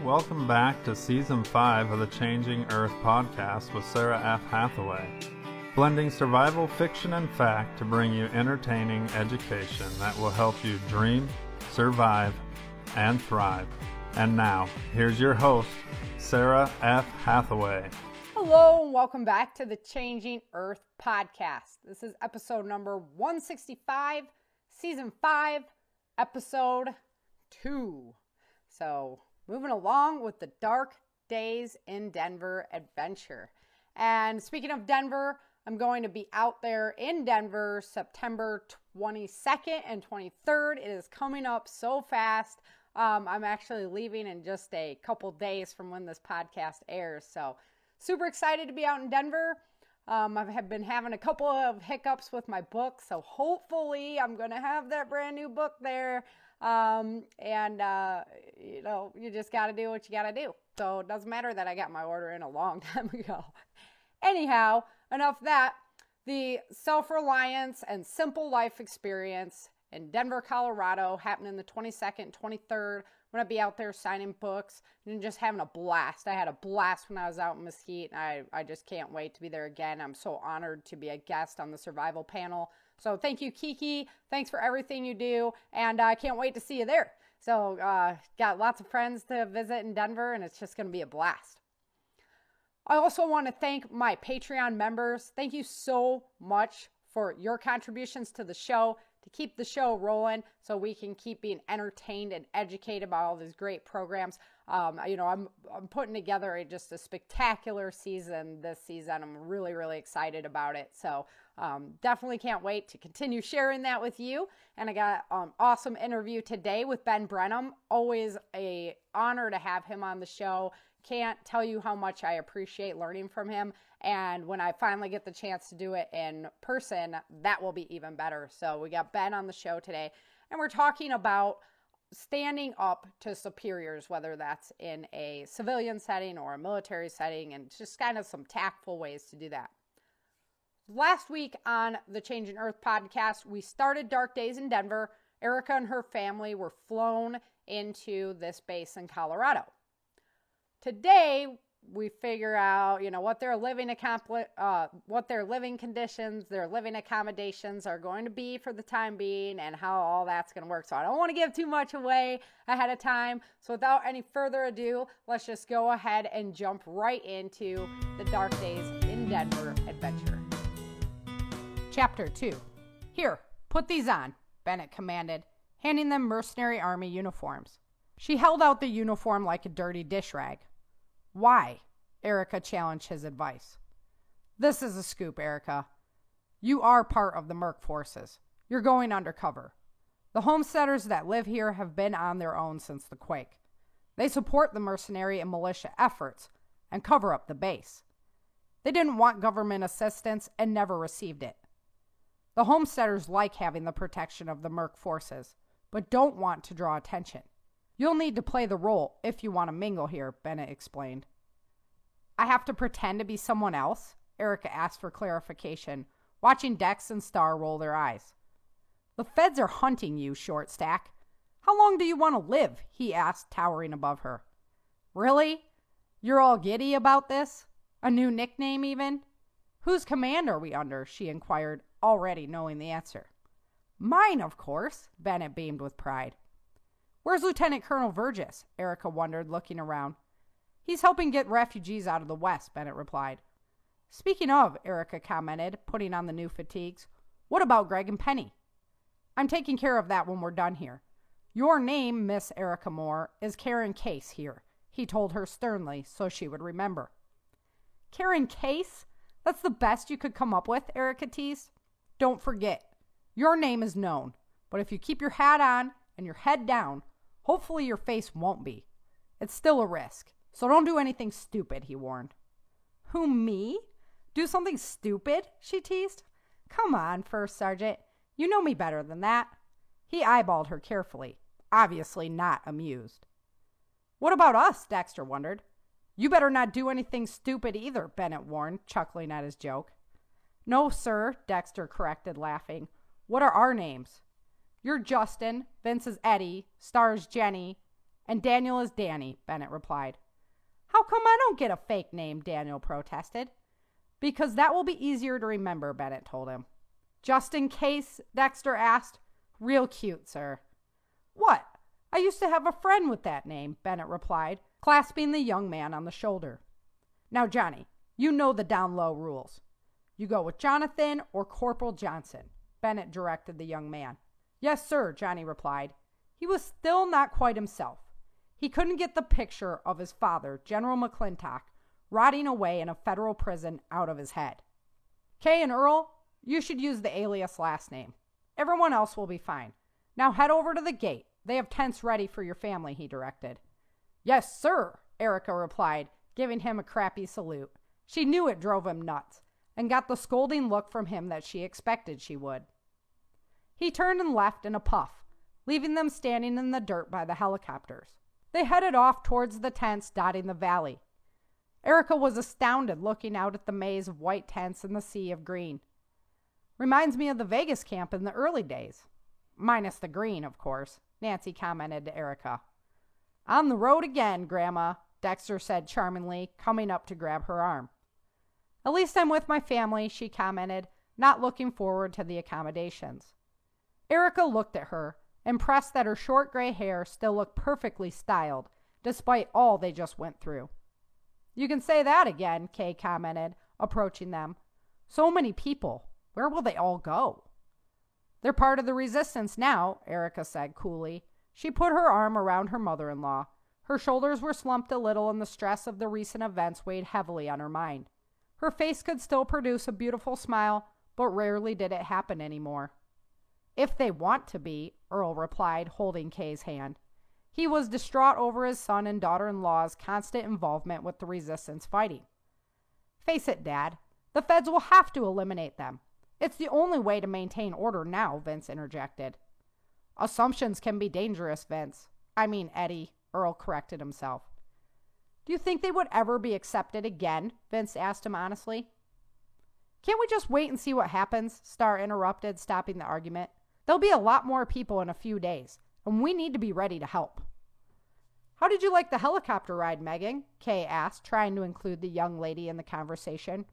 Welcome back to Season 5 of the Changing Earth podcast with Sarah F. Hathaway, blending survival fiction and fact to bring you entertaining education that will help you dream, survive, and thrive. And now, here's your host, Sarah F. Hathaway. Hello, and welcome back to the Changing Earth podcast. This is episode number 165, Season 5, Episode 2. So, moving along with the Dark Days in Denver adventure. And speaking of Denver, I'm going to be out there in Denver September 22nd and 23rd. It is coming up so fast. I'm actually leaving in just a couple days from when this podcast airs. So super excited to be out in Denver. I have been having a couple of hiccups with my book. So hopefully I'm going to have that brand new book there. You just got to do what you got to do. So it doesn't matter that I got my order in a long time ago. Anyhow, enough of that. The Self-Reliance and Simple Life Experience in Denver, Colorado, happening the 22nd, 23rd. I'm going to be out there signing books and just having a blast. I had a blast when I was out in Mesquite, and I just can't wait to be there again. I'm so honored to be a guest on the survival panel. So thank you, Kiki. Thanks for everything you do, and I can't wait to see you there. So got lots of friends to visit in Denver, and it's just going to be a blast. I also want to thank my Patreon members. Thank you so much for your contributions to the show, to keep the show rolling so we can keep being entertained and educated about all these great programs. I'm putting together just a spectacular season this season. I'm really, really excited about it. So definitely can't wait to continue sharing that with you. And I got an awesome interview today with Ben Brenham. Always an honor to have him on the show. Can't tell you how much I appreciate learning from him. And when I finally get the chance to do it in person, that will be even better. So we got Ben on the show today, and we're talking about standing up to superiors, whether that's in a civilian setting or a military setting, and just kind of some tactful ways to do that. Last week on the Changing Earth podcast, we started Dark Days in Denver. Erica and her family were flown into this base in Colorado. Today, we figure out, what their living conditions, their living accommodations are going to be for the time being, and how all that's going to work. So I don't want to give too much away ahead of time. So without any further ado, let's just go ahead and jump right into the Dark Days in Denver adventure. Chapter 2. Here, put these on, Bennett commanded, handing them mercenary army uniforms. She held out the uniform like a dirty dish rag. Why? Erica challenged his advice. This is a scoop, Erica. You are part of the Merc forces. You're going undercover. The homesteaders that live here have been on their own since the quake. They support the mercenary and militia efforts and cover up the base. They didn't want government assistance and never received it. The homesteaders like having the protection of the Merc forces, but don't want to draw attention. You'll need to play the role if you want to mingle here, Bennett explained. I have to pretend to be someone else? Erica asked for clarification, watching Dex and Star roll their eyes. The feds are hunting you, Short Stack. How long do you want to live? He asked, towering above her. Really? You're all giddy about this? A new nickname even? Whose command are we under? She inquired, already knowing the answer. Mine, of course, Bennett beamed with pride. Where's Lieutenant Colonel Vergis? Erica wondered, looking around. He's helping get refugees out of the West, Bennett replied. Speaking of, Erica commented, putting on the new fatigues, what about Greg and Penny? I'm taking care of that when we're done here. Your name, Miss Erica Moore, is Karen Case here, he told her sternly so she would remember. Karen Case? That's the best you could come up with, Erica teased. Don't forget, your name is known, but if you keep your hat on and your head down, hopefully your face won't be. It's still a risk, so don't do anything stupid, he warned. Who, me? Do something stupid? She teased. Come on, First Sergeant. You know me better than that. He eyeballed her carefully, obviously not amused. What about us? Dexter wondered. You better not do anything stupid either, Bennett warned, chuckling at his joke. No, sir, Dexter corrected, laughing. What are our names? You're Justin, Vince is Eddie, Star's Jenny, And Daniel is Danny, Bennett replied. How come I don't get a fake name? Daniel protested. Because that will be easier to remember, Bennett told him. Just in case, Dexter asked. Real cute, sir. What? I used to have a friend with that name, Bennett replied, clasping the young man on the shoulder. Now, Johnny, you know the down low rules. You go with Jonathan or Corporal Johnson, Bennett directed the young man. Yes, sir, Johnny replied. He was still not quite himself. He couldn't get the picture of his father, General McClintock, rotting away in a federal prison out of his head. Kay and Earl, you should use the alias last name. Everyone else will be fine. Now head over to the gate. They have tents ready for your family, he directed. Yes, sir, Erica replied, giving him a crappy salute. She knew it drove him nuts, and got the scolding look from him that she expected she would. He turned and left in a puff, leaving them standing in the dirt by the helicopters. They headed off towards the tents dotting the valley. Erica was astounded looking out at the maze of white tents and the sea of green. Reminds me of the Vegas camp in the early days. Minus the green, of course, Nancy commented to Erica. On the road again, Grandma, Dexter said charmingly, coming up to grab her arm. At least I'm with my family, she commented, not looking forward to the accommodations. Erica looked at her, impressed that her short gray hair still looked perfectly styled, despite all they just went through. You can say that again, Kay commented, approaching them. So many people. Where will they all go? They're part of the resistance now, Erica said coolly. She put her arm around her mother-in-law. Her shoulders were slumped a little and the stress of the recent events weighed heavily on her mind. Her face could still produce a beautiful smile, but rarely did it happen anymore. If they want to be, Earl replied, holding Kay's hand. He was distraught over his son and daughter-in-law's constant involvement with the resistance fighting. Face it, Dad. The feds will have to eliminate them. It's the only way to maintain order now, Vince interjected. Assumptions can be dangerous, Vince. I mean, Eddie, Earl corrected himself. Do you think they would ever be accepted again? Vince asked him honestly. Can't we just wait and see what happens? Starr interrupted, stopping the argument. There'll be a lot more people in a few days, and we need to be ready to help. How did you like the helicopter ride, Megan? Kay asked, trying to include the young lady in the conversation.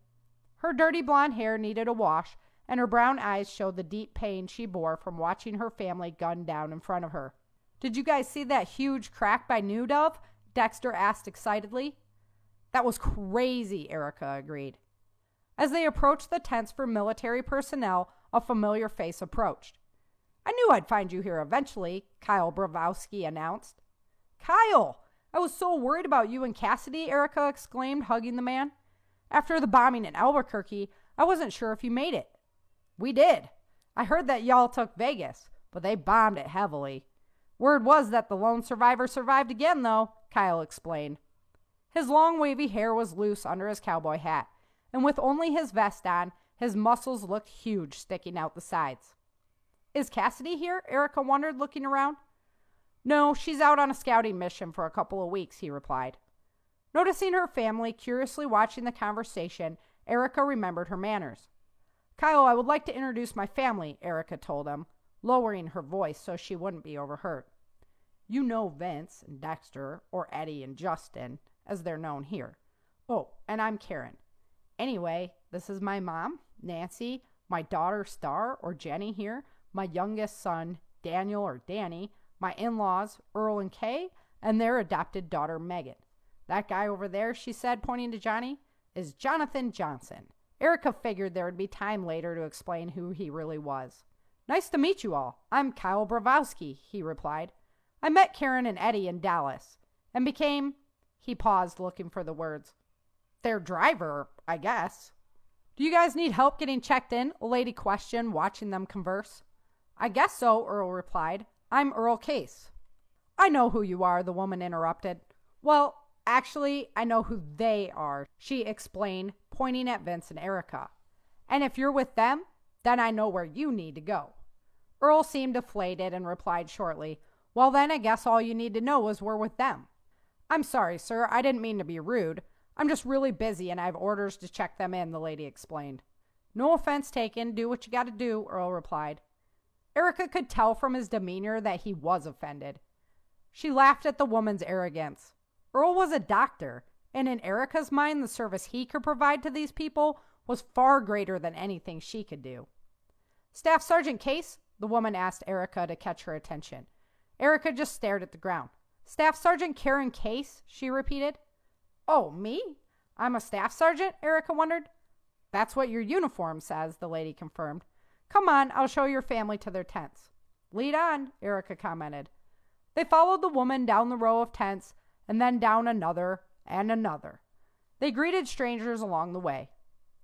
Her dirty blonde hair needed a wash, and her brown eyes showed the deep pain she bore from watching her family gunned down in front of her. Did you guys see that huge crack by New Dove? Dexter asked excitedly. That was crazy, Erica agreed. As they approached the tents for military personnel, a familiar face approached. I knew I'd find you here eventually, Kyle Bravowski announced. Kyle! I was so worried about you and Cassidy, Erica exclaimed, hugging the man. After the bombing in Albuquerque, I wasn't sure if you made it. We did. I heard that y'all took Vegas, but they bombed it heavily. Word was that the lone survivor survived again, though, Kyle explained. His long wavy hair was loose under his cowboy hat, and with only his vest on, his muscles looked huge sticking out the sides. Is Cassidy here? Erica wondered, looking around. No, she's out on a scouting mission for a couple of weeks, he replied. Noticing her family curiously watching the conversation, Erica remembered her manners. Kyle, I would like to introduce my family, Erica told him, lowering her voice so she wouldn't be overheard. You know Vince and Dexter, or Eddie and Justin, as they're known here. Oh, and I'm Karen. Anyway, this is my mom, Nancy, my daughter Starr, or Jenny here, my youngest son, Daniel or Danny, my in-laws, Earl and Kay, and their adopted daughter, Megan. That guy over there, she said, pointing to Johnny, is Jonathan Johnson. Erica figured there would be time later to explain who he really was. Nice to meet you all. I'm Kyle Bravowski, he replied. I met Karen and Eddie in Dallas and became, he paused looking for the words, their driver, I guess. Do you guys need help getting checked in? A lady questioned, watching them converse. I guess so, Earl replied. I'm Earl Case. I know who you are, the woman interrupted. Well, actually, I know who they are, she explained, pointing at Vince and Erica. And if you're with them, then I know where you need to go. Earl seemed deflated and replied shortly, well then I guess all you need to know is we're with them. I'm sorry, sir, I didn't mean to be rude. I'm just really busy and I have orders to check them in, the lady explained. No offense taken, do what you gotta do, Earl replied. Erica could tell from his demeanor that he was offended. She laughed at the woman's arrogance. Earl was a doctor, and in Erica's mind, the service he could provide to these people was far greater than anything she could do. Staff Sergeant Case? The woman asked Erica to catch her attention. Erica just stared at the ground. Staff Sergeant Karen Case? She repeated. Oh, me? I'm a staff sergeant? Erica wondered. That's what your uniform says, the lady confirmed. Come on, I'll show your family to their tents. Lead on, Erica commented. They followed the woman down the row of tents and then down another and another. They greeted strangers along the way.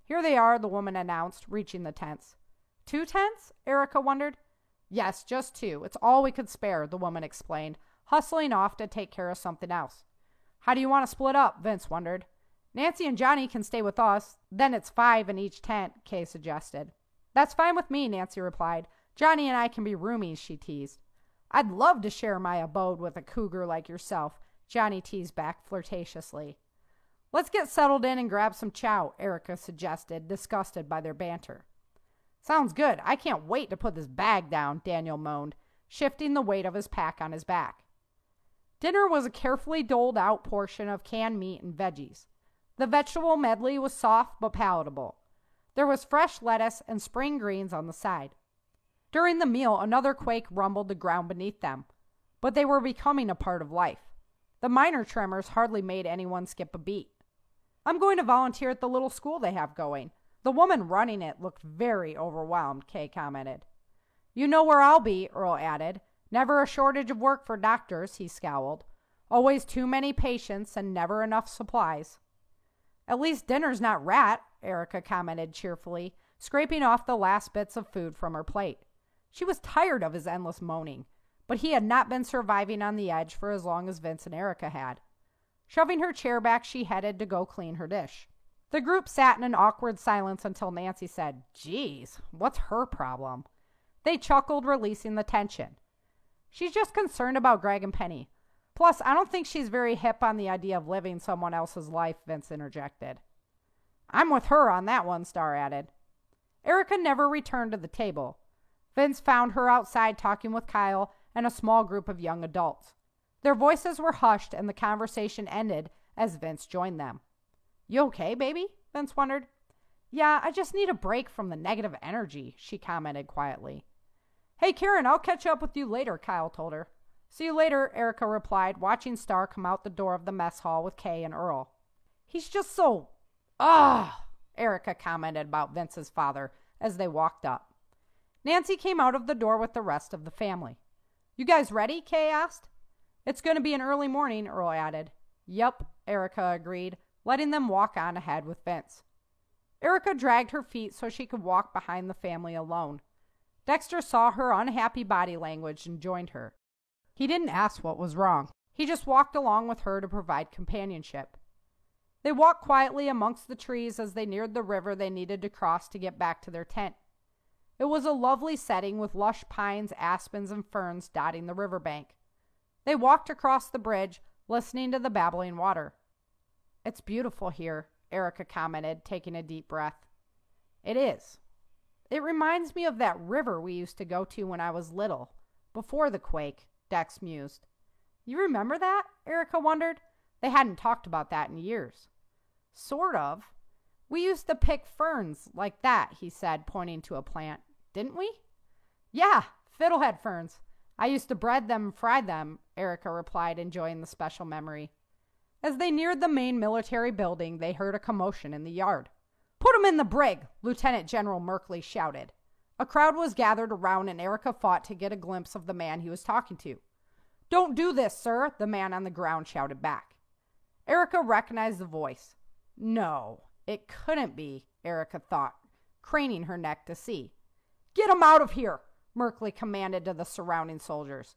Here they are, the woman announced, reaching the tents. 2 tents? Erica wondered. Yes, just 2. It's all we could spare, the woman explained, hustling off to take care of something else. How do you want to split up? Vince wondered. Nancy and Johnny can stay with us. Then it's 5 in each tent, Kay suggested. That's fine with me, Nancy replied. Johnny and I can be roomies, she teased. I'd love to share my abode with a cougar like yourself, Johnny teased back flirtatiously. Let's get settled in and grab some chow, Erica suggested, disgusted by their banter. Sounds good. I can't wait to put this bag down, Daniel moaned, shifting the weight of his pack on his back. Dinner was a carefully doled out portion of canned meat and veggies. The vegetable medley was soft but palatable. There was fresh lettuce and spring greens on the side. During the meal, another quake rumbled the ground beneath them, but they were becoming a part of life. The minor tremors hardly made anyone skip a beat. I'm going to volunteer at the little school they have going. The woman running it looked very overwhelmed, Kay commented. You know where I'll be, Earl added. Never a shortage of work for doctors, he scowled. Always too many patients and never enough supplies. At least dinner's not rat, Erica commented cheerfully, scraping off the last bits of food from her plate. She was tired of his endless moaning, but he had not been surviving on the edge for as long as Vince and Erica had. Shoving her chair back, she headed to go clean her dish. The group sat in an awkward silence until Nancy said, Geez, what's her problem? They chuckled, releasing the tension. She's just concerned about Greg and Penny. Plus, I don't think she's very hip on the idea of living someone else's life, Vince interjected. I'm with her on that one, Star added. Erica never returned to the table. Vince found her outside talking with Kyle and a small group of young adults. Their voices were hushed and the conversation ended as Vince joined them. You okay, baby? Vince wondered. Yeah, I just need a break from the negative energy, she commented quietly. Hey, Karen, I'll catch up with you later, Kyle told her. See you later, Erica replied, watching Star come out the door of the mess hall with Kay and Earl. He's just so... Erica commented about Vince's father as they walked up. Nancy came out of the door with the rest of the family. You guys ready? Kay asked. It's going to be an early morning, Earl added. Yup, Erica agreed, letting them walk on ahead with Vince. Erica dragged her feet so she could walk behind the family alone. Dexter saw her unhappy body language and joined her. He didn't ask what was wrong. He just walked along with her to provide companionship. They walked quietly amongst the trees as they neared the river they needed to cross to get back to their tent. It was a lovely setting with lush pines, aspens, and ferns dotting the riverbank. They walked across the bridge, listening to the babbling water. It's beautiful here, Erica commented, taking a deep breath. It is. It reminds me of that river we used to go to when I was little, before the quake, Dex mused. You remember that? Erica wondered. They hadn't talked about that in years. Sort of. We used to pick ferns like that, he said, pointing to a plant. Didn't we? Yeah, fiddlehead ferns. I used to bread them and fry them, Erica replied, enjoying the special memory. As they neared the main military building, they heard a commotion in the yard. Put him in the brig, Lieutenant General Merkley shouted. A crowd was gathered around and Erica fought to get a glimpse of the man he was talking to. Don't do this, sir, the man on the ground shouted back. Erica recognized the voice. No, it couldn't be, Erica thought, craning her neck to see. Get him out of here, Merkley commanded to the surrounding soldiers.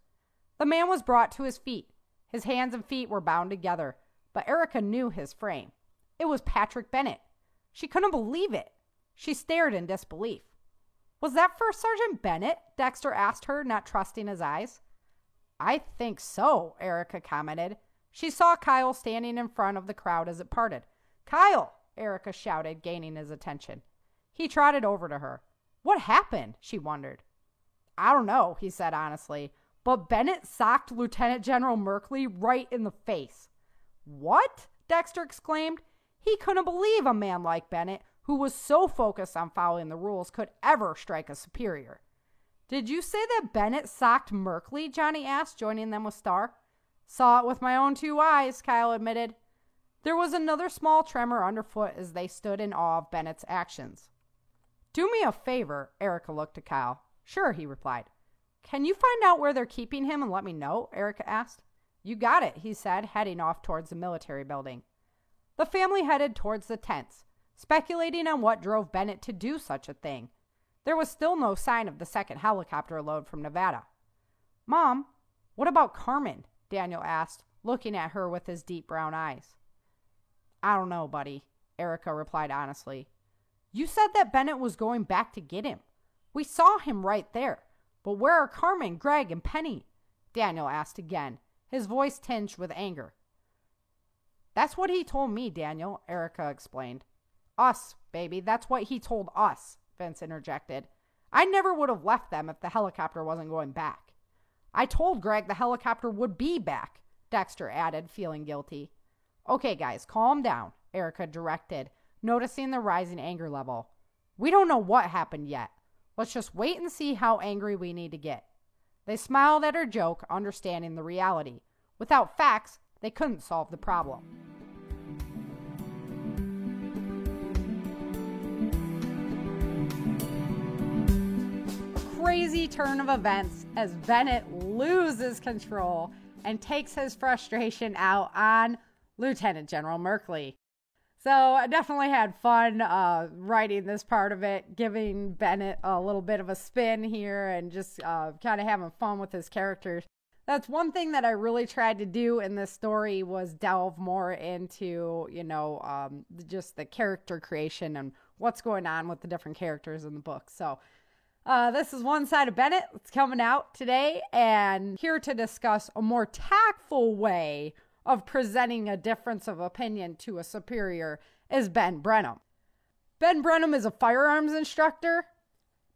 The man was brought to his feet. His hands and feet were bound together, but Erica knew his frame. It was Patrick Bennett. She couldn't believe it. She stared in disbelief. Was that First Sergeant Bennett? Dexter asked her, not trusting his eyes. I think so, Erica commented. She saw Kyle standing in front of the crowd as it parted. Kyle, Erica shouted, gaining his attention. He trotted over to her. What happened? She wondered. I don't know, he said honestly, but Bennett socked Lieutenant General Merkley right in the face. What? Dexter exclaimed. He couldn't believe a man like Bennett, who was so focused on following the rules, could ever strike a superior. Did you say that Bennett socked Merkley? Johnny asked, joining them with Star. Saw it with my own 2 eyes, Kyle admitted. There was another small tremor underfoot as they stood in awe of Bennett's actions. Do me a favor, Erica looked at Kyle. Sure, he replied. Can you find out where they're keeping him and let me know? Erica asked. You got it, he said, heading off towards the military building. The family headed towards the tents, speculating on what drove Bennett to do such a thing. There was still no sign of the second helicopter load from Nevada. Mom, what about Carmen? Daniel asked, looking at her with his deep brown eyes. I don't know, buddy, Erica replied honestly. You said that Bennett was going back to get him. We saw him right there. But where are Carmen, Greg, and Penny? Daniel asked again, his voice tinged with anger. That's what he told me, Daniel, Erica explained. Us, baby, that's what he told us, Vince interjected. I never would have left them if the helicopter wasn't going back. I told Greg the helicopter would be back, Dexter added, feeling guilty. Okay, guys, calm down, Erica directed, noticing the rising anger level. We don't know what happened yet. Let's just wait and see how angry we need to get. They smiled at her joke, understanding the reality. Without facts, they couldn't solve the problem. Crazy turn of events as Bennett loses control and takes his frustration out on Lieutenant General Merkley. So I definitely had fun writing this part of it, giving Bennett a little bit of a spin here and just kind of having fun with his characters. That's one thing that I really tried to do in this story was delve more into, just the character creation and what's going on with the different characters in the book. So this is One Side of Bennett. It's coming out today, and here to discuss a more tactful way of presenting a difference of opinion to a superior is Ben Brenham. Ben Brenham is a firearms instructor.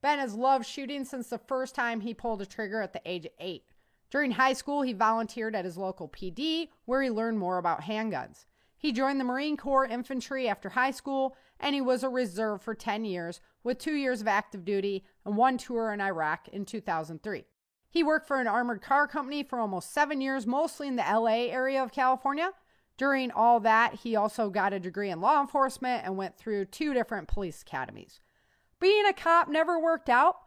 Ben has loved shooting since the first time he pulled a trigger at the age of 8. During high school, he volunteered at his local PD, where he learned more about handguns. He joined the Marine Corps Infantry after high school, and he was a reserve for 10 years, with 2 years of active duty and 1 tour in Iraq in 2003. He worked for an armored car company for almost 7 years, mostly in the LA area of California. During all that, he also got a degree in law enforcement and went through 2 different police academies. Being a cop never worked out,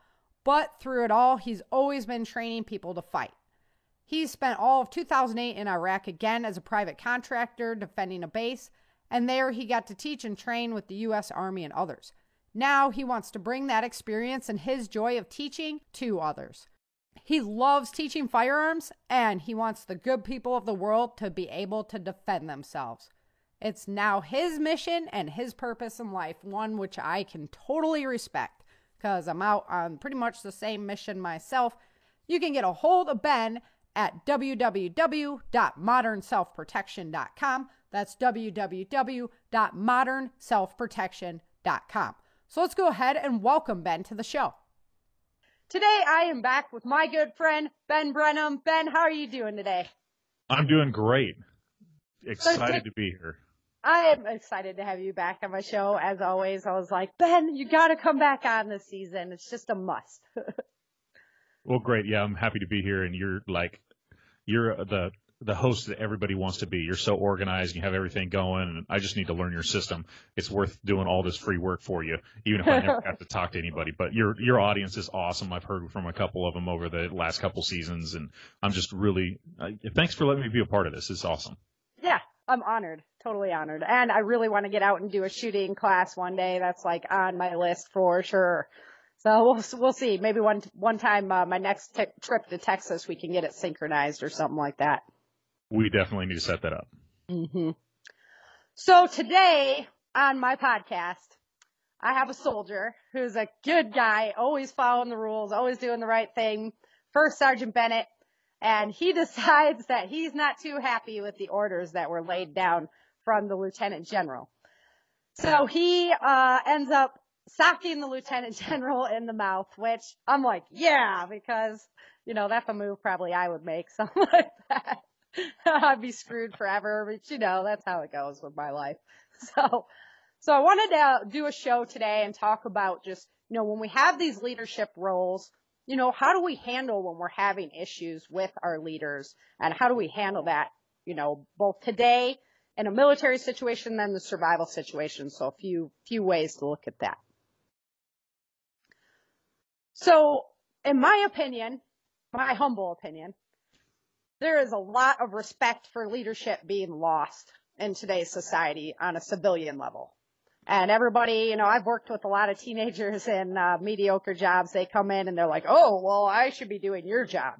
but through it all, he's always been training people to fight. He spent all of 2008 in Iraq again as a private contractor defending a base, and there he got to teach and train with the U.S. Army and others. Now he wants to bring that experience and his joy of teaching to others. He loves teaching firearms, and he wants the good people of the world to be able to defend themselves. It's now his mission and his purpose in life, one which I can totally respect, because I'm out on pretty much the same mission myself. You can get a hold of Ben at www.modernselfprotection.com. That's www.modernselfprotection.com. So let's go ahead and welcome Ben to the show. Today, I am back with my good friend, Ben Brenham. Ben, how are you doing today? I'm doing great. Excited to be here. I am excited to have you back on my show. As always, I was like, Ben, you got to come back on this season. It's just a must. Well, great. Yeah, I'm happy to be here. And you're the host that everybody wants to be. You're so organized. You have everything going. And I just need to learn your system. It's worth doing all this free work for you, even if I never have to talk to anybody. But your audience is awesome. I've heard from a couple of them over the last couple seasons. And I'm just really thanks for letting me be a part of this. It's awesome. Yeah, I'm honored. Totally honored. And I really want to get out and do a shooting class one day. That's like on my list for sure. So we'll see. Maybe one time my next trip to Texas, we can get it synchronized or something like that. We definitely need to set that up. Mm-hmm. So today on my podcast, I have a soldier who's a good guy, always following the rules, always doing the right thing. First Sergeant Bennett. And he decides that he's not too happy with the orders that were laid down from the Lieutenant General. So he ends up socking the Lieutenant General in the mouth, which I'm like, yeah, because That's a move probably I would make, something like that. I'd be screwed forever, but that's how it goes with my life. So I wanted to do a show today and talk about just, when we have these leadership roles, how do we handle when we're having issues with our leaders, and how do we handle that, both today in a military situation, then the survival situation. So a few ways to look at that. So in my opinion, my humble opinion, there is a lot of respect for leadership being lost in today's society on a civilian level. And everybody, I've worked with a lot of teenagers in mediocre jobs. They come in and they're like, oh, well, I should be doing your job.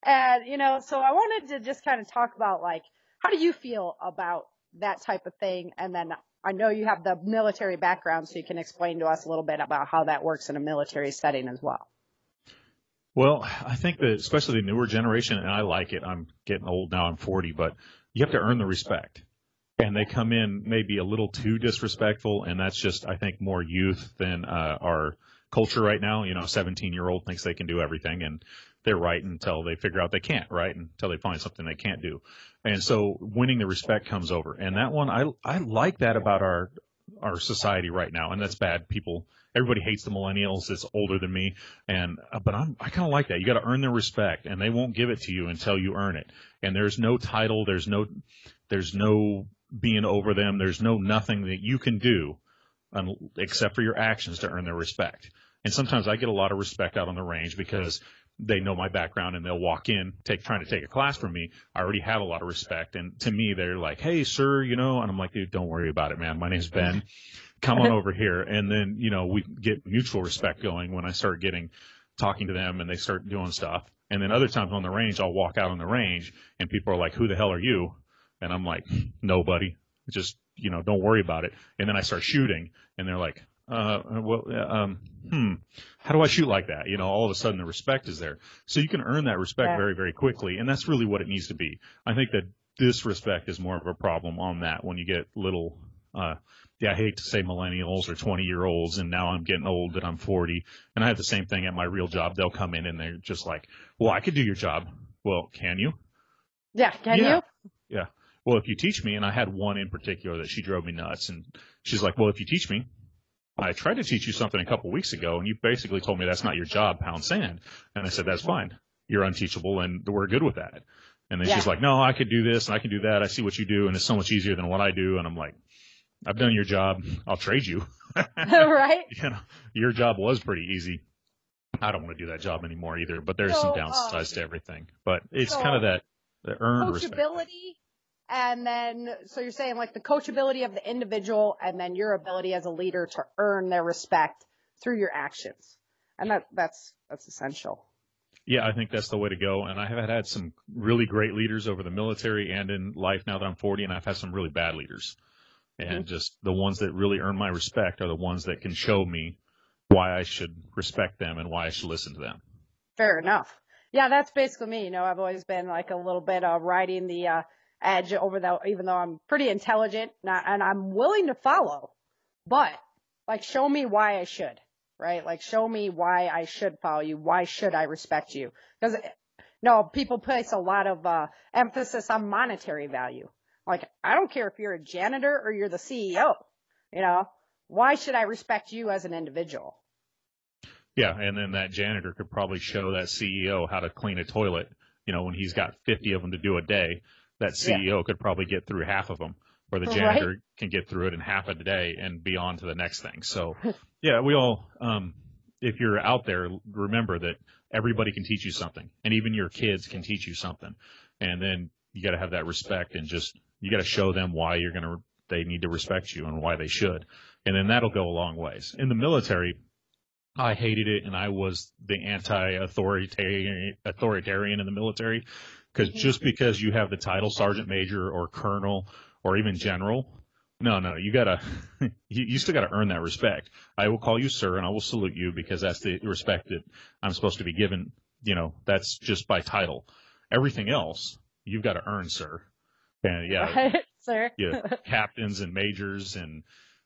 And, so I wanted to just kind of talk about, like, how do you feel about that type of thing? And then I know you have the military background, so you can explain to us a little bit about how that works in a military setting as well. Well, I think that especially the newer generation, and I like it. I'm getting old now. I'm 40, but you have to earn the respect. And they come in maybe a little too disrespectful, and that's just, I think, more youth than our culture right now. 17-year-old thinks they can do everything, and they're right until they figure out they can't, right? Until they find something they can't do. And so winning the respect comes over. And that one, I like that about our society right now, and that's bad. Everybody hates the millennials that's older than me, but I kind of like that. You got to earn their respect, and they won't give it to you until you earn it. And there's no title, there's no being over them, there's nothing that you can do except for your actions to earn their respect. And sometimes I get a lot of respect out on the range because they know my background, and they'll walk in trying to take a class from me. I already have a lot of respect, and to me they're like, hey sir, and I'm like, dude, don't worry about it, man. My name's Ben. Come on over here. And then, we get mutual respect going when I start talking to them and they start doing stuff. And then other times on the range, I'll walk out on the range and people are like, who the hell are you? And I'm like, nobody. Just, don't worry about it. And then I start shooting and they're like, how do I shoot like that? All of a sudden the respect is there. So you can earn that respect very, very quickly. And that's really what it needs to be. I think that disrespect is more of a problem on that when you get little, I hate to say millennials or 20-year-olds, and now I'm getting old and I'm 40. And I have the same thing at my real job. They'll come in and they're just like, well, I could do your job. Well, can you? Yeah. Can you? Yeah. Well, if you teach me, and I had one in particular that she drove me nuts, and she's like, well, if you teach me, I tried to teach you something a couple weeks ago, and you basically told me that's not your job, pound sand. And I said, that's fine. You're unteachable, and we're good with that. And then she's like, no, I could do this, and I can do that. I see what you do, and it's so much easier than what I do. And I'm like, I've done your job. I'll trade you. Right. Your job was pretty easy. I don't want to do that job anymore either, but there's some downsides to everything. But it's kind of that earned respect. Coachability, and then, so you're saying like the coachability of the individual, and then your ability as a leader to earn their respect through your actions. And that's essential. Yeah, I think that's the way to go. And I have had some really great leaders over the military and in life now that I'm 40, and I've had some really bad leaders. And just the ones that really earn my respect are the ones that can show me why I should respect them and why I should listen to them. Fair enough. Yeah, that's basically me. I've always been like a little bit riding the edge over even though I'm pretty intelligent and I'm willing to follow, but like show me why I should, right? Like show me why I should follow you. Why should I respect you? Because people place a lot of emphasis on monetary value. Like, I don't care if you're a janitor or you're the CEO, why should I respect you as an individual? Yeah. And then that janitor could probably show that CEO how to clean a toilet. When he's got 50 of them to do a day, that CEO could probably get through half of them, or the janitor can get through it in half a day and be on to the next thing. So yeah, we all, if you're out there, remember that everybody can teach you something, and even your kids can teach you something. And then you got to have that respect, and you got to show them why they need to respect you and why they should. And then that'll go a long ways. In the military, I hated it, and I was the anti-authoritarian in the military, because just because you have the title sergeant major or colonel or even general, no, you still got to earn that respect. I will call you sir, and I will salute you because that's the respect that I'm supposed to be given. That's just by title. Everything else, you've got to earn, sir. And sir. Yeah, captains and majors, and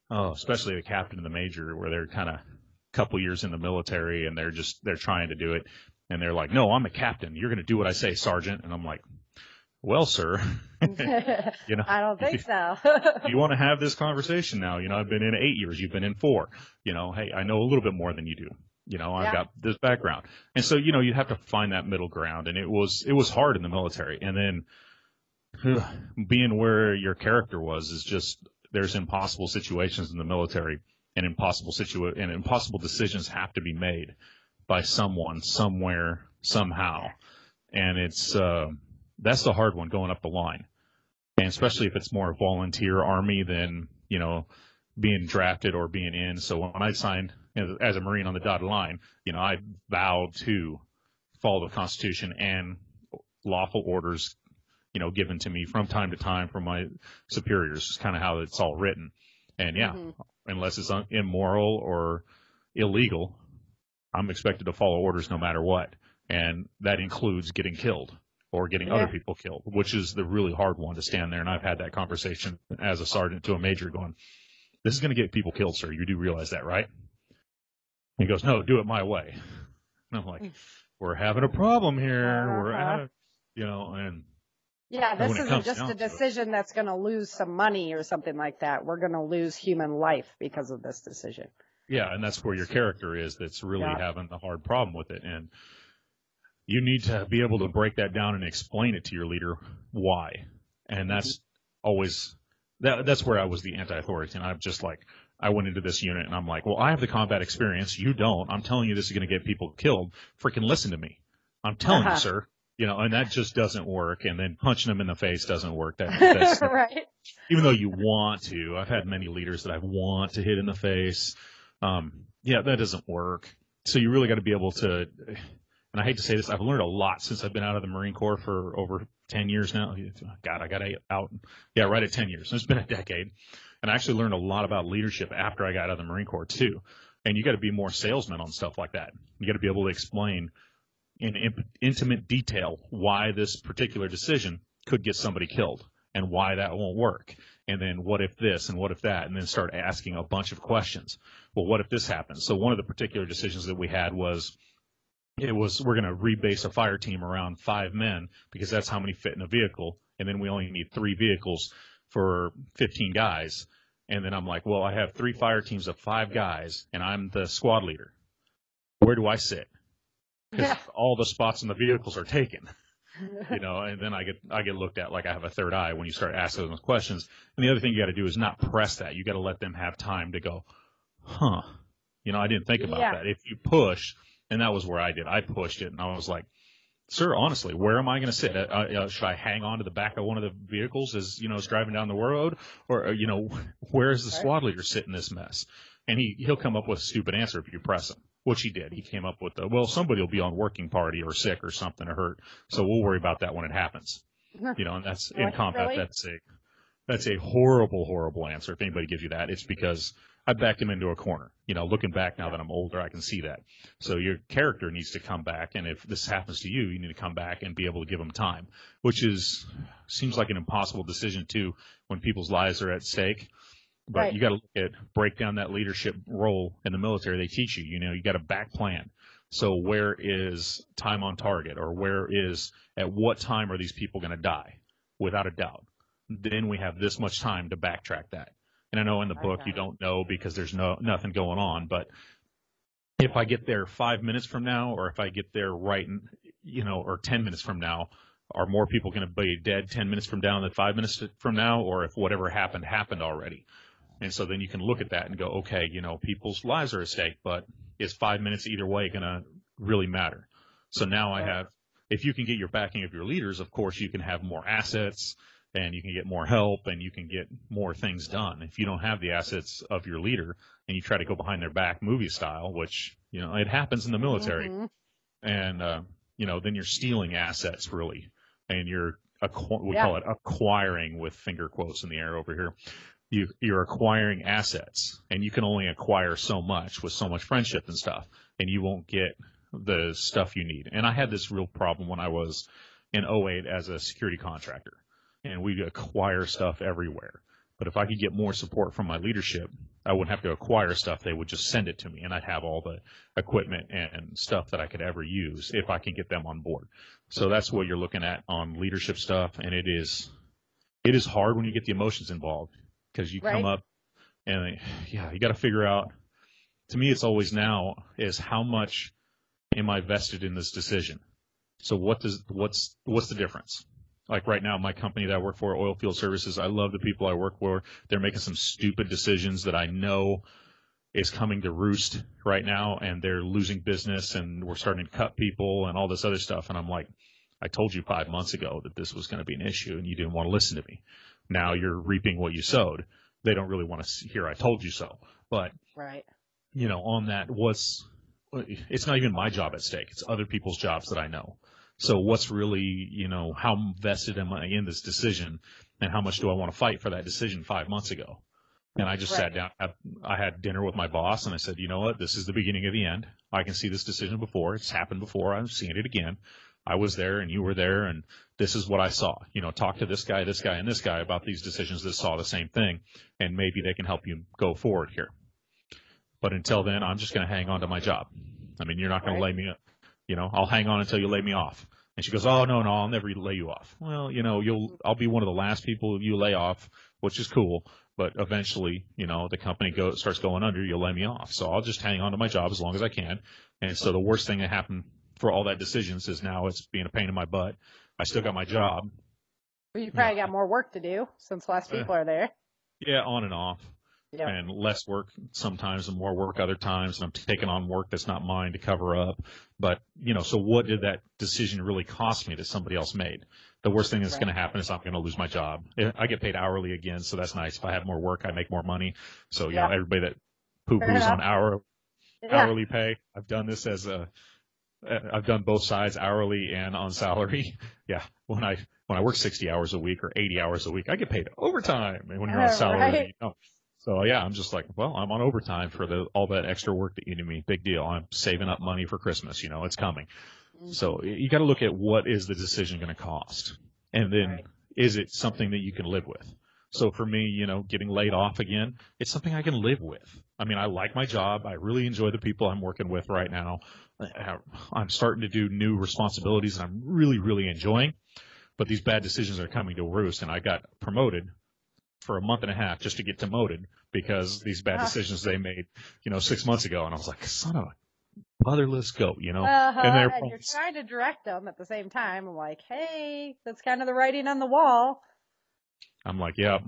especially the captain and the major, where they're kind of a couple years in the military and they're trying to do it. And they're like, no, I'm a captain. You're going to do what I say, Sergeant. And I'm like, well, sir, you know, I don't think so. you want to have this conversation now? You know, I've been in 8 years. You've been in 4. You know, hey, I know a little bit more than you do. You know, I've got this background. And so, you know, you have to find that middle ground. And it was hard in the military. And then being where your character was is just, there's impossible situations in the military, and impossible decisions have to be made by someone, somewhere, somehow. And it's, that's the hard one going up the line. And especially if it's more a volunteer army than, you know, being drafted or being in. So when I signed as a Marine on the dotted line, you know, I vowed to follow the Constitution and lawful orders, you know, given to me from time to time from my superiors. It's kind of how it's all written. And unless it's immoral or illegal, I'm expected to follow orders no matter what. And that includes getting killed or getting other people killed, which is the really hard one to stand there. And I've had that conversation as a sergeant to a major going, this is going to get people killed, sir. You do realize that, right? And he goes, no, do it my way. And I'm like, we're having a problem here. We're at, you know, and this isn't just a decision that's going to lose some money or something like that. We're going to lose human life because of this decision. Yeah, and that's where your character is that's really having the hard problem with it. And you need to be able to break that down and explain it to your leader why. And that's always that's where I was the anti-authority. And I'm just like, I went into this unit and I'm like, well, I have the combat experience. You don't. I'm telling you this is going to get people killed. Freaking listen to me. I'm telling you, sir. You know, and that just doesn't work. And then punching them in the face doesn't work. That's right. Even though you want to. I've had many leaders that I want to hit in the face. That doesn't work. So you really got to be able to, and I hate to say this, I've learned a lot since I've been out of the Marine Corps for over 10 years now. God, I got out. Yeah, right at 10 years. It's been a decade. And I actually learned a lot about leadership after I got out of the Marine Corps too. And you got to be more salesman on stuff like that. You got to be able to explain in intimate detail why this particular decision could get somebody killed and why that won't work. And then what if this and what if that, and then start asking a bunch of questions. Well, what if this happens? So one of the particular decisions that we had was we're going to rebase a fire team around 5 men because that's how many fit in a vehicle. And then we only need 3 vehicles for 15 guys. And then I'm like, well, I have 3 fire teams of 5 guys and I'm the squad leader. Where do I sit? Because all the spots in the vehicles are taken, you know, and then I get looked at like I have a third eye when you start asking those questions. And the other thing you got to do is not press that. You got to let them have time to go, you know, I didn't think about that. If you push, and that was where I did. I pushed it, and I was like, sir, honestly, where am I going to sit? Should I hang on to the back of one of the vehicles as, you know, it's driving down the road? Or, you know, where is the squad leader sit in this mess? And he'll come up with a stupid answer if you press him, which he did. He came up with well, somebody will be on working party or sick or something or hurt, so we'll worry about that when it happens. You know, and that's in combat. Really? That's a horrible, horrible answer. If anybody gives you that, it's because I backed him into a corner. You know, looking back now that I'm older, I can see that. So your character needs to come back, and if this happens to you, you need to come back and be able to give them time, which seems like an impossible decision too when people's lives are at stake. But you got to break down that leadership role in the military. They teach you, you know, you got a back plan. So where is time on target, or at what time are these people going to die? Without a doubt. Then we have this much time to backtrack that. And I know in the book you don't know because there's nothing going on, but if I get there 5 minutes from now, or if I get there or 10 minutes from now, are more people going to be dead 10 minutes from now than 5 minutes from now, or if whatever happened already? And so then you can look at that and go, okay, you know, people's lives are at stake, but is 5 minutes either way going to really matter? So now if you can get your backing of your leaders, of course, you can have more assets and you can get more help and you can get more things done. If you don't have the assets of your leader and you try to go behind their back movie style, which, you know, it happens in the military, and, you know, then you're stealing assets really, and call it acquiring with finger quotes in the air over here. You're acquiring assets, and you can only acquire so much with so much friendship and stuff, and you won't get the stuff you need. And I had this real problem when I was in 2008 as a security contractor, and we'd acquire stuff everywhere. But if I could get more support from my leadership, I wouldn't have to acquire stuff. They would just send it to me, and I'd have all the equipment and stuff that I could ever use if I can get them on board. So that's what you're looking at on leadership stuff, and it is hard when you get the emotions involved, because you come up and you got to figure out. To me, it's always now is how much am I vested in this decision? So what's the difference? Like right now, my company that I work for, Oilfield Services, I love the people I work for. They're making some stupid decisions that I know is coming to roost right now, and they're losing business, and we're starting to cut people and all this other stuff. And I'm like, I told you 5 months ago that this was going to be an issue, and you didn't want to listen to me. Now you're reaping what you sowed. They don't really want to hear I told you so. But on that, it's not even my job at stake. It's other people's jobs that I know. So what's really, how vested am I in this decision, and how much do I want to fight for that decision 5 months ago? And I just sat down. I had dinner with my boss, and I said, you know what? This is the beginning of the end. I can see this decision before. It's happened before. I'm seeing it again. I was there, and you were there, and this is what I saw. Talk to this guy, and this guy about these decisions that saw the same thing, and maybe they can help you go forward here. But until then, I'm just going to hang on to my job. I mean, you're not going to lay me up. I'll hang on until you lay me off. And she goes, oh, no, I'll never lay you off. Well, I'll be one of the last people you lay off, which is cool. But eventually, the company starts going under, you'll lay me off. So I'll just hang on to my job as long as I can. And so the worst thing that happened for all that decisions is now it's being a pain in my butt. I still got my job. Well, you probably got more work to do since less people are there. Yeah, on and off. Yep. And less work sometimes and more work other times. And I'm taking on work that's not mine to cover up. But, so what did that decision really cost me that somebody else made? The worst thing that's going to happen is I'm going to lose my job. I get paid hourly again, so that's nice. If I have more work, I make more money. So, everybody that poo-poos on hourly pay, I've done this I've done both sides, hourly and on salary. Yeah. When I work 60 hours a week or 80 hours a week, I get paid overtime. And when you're on salary, So, I'm just like, well, I'm on overtime for all that extra work that you do me. Big deal. I'm saving up money for Christmas. It's coming. Mm-hmm. So you got to look at what is the decision going to cost. And then is it something that you can live with? So for me, getting laid off again, it's something I can live with. I mean, I like my job. I really enjoy the people I'm working with right now. I'm starting to do new responsibilities, and I'm really, really enjoying. But these bad decisions are coming to roost, and I got promoted for a month and a half just to get demoted because these bad decisions they made, 6 months ago. And I was like, son of a motherless goat, and you're trying to direct them at the same time. I'm like, hey, that's kind of the writing on the wall. I'm like, yeah,